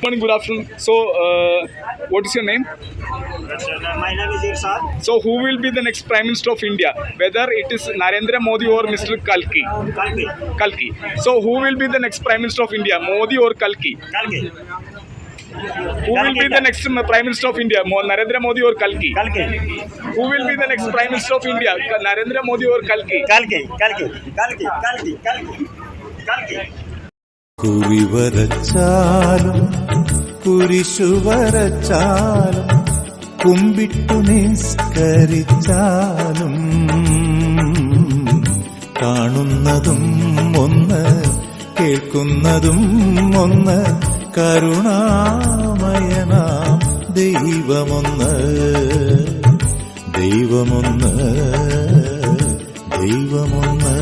Morning, good afternoon. So, what is your name? My name is Irshad. So, who will be the next Prime Minister of India? Whether it is Narendra Modi or Mr. Kalki? Kalki. Kalki. So, who will be the next Prime Minister of India? Modi or Kalki? Kalki. Who will be the next Prime Minister of India? Narendra Modi or Kalki? Kalki. Who will be the next Prime Minister of India? Narendra Modi or Kalki? Kalki. Kalki. Kalki. Kalki. Kalki. Kalki. കുറി വരച്ചാലും കുരിശു വരച്ചാലും കുമ്പിട്ടു നിസ്കരിച്ചാലും കാണുന്നതും ഒന്ന് കേൾക്കുന്നതും ഒന്ന് കരുണാമയനാം ദൈവമൊന്ന് ദൈവമൊന്ന് ദൈവമൊന്ന്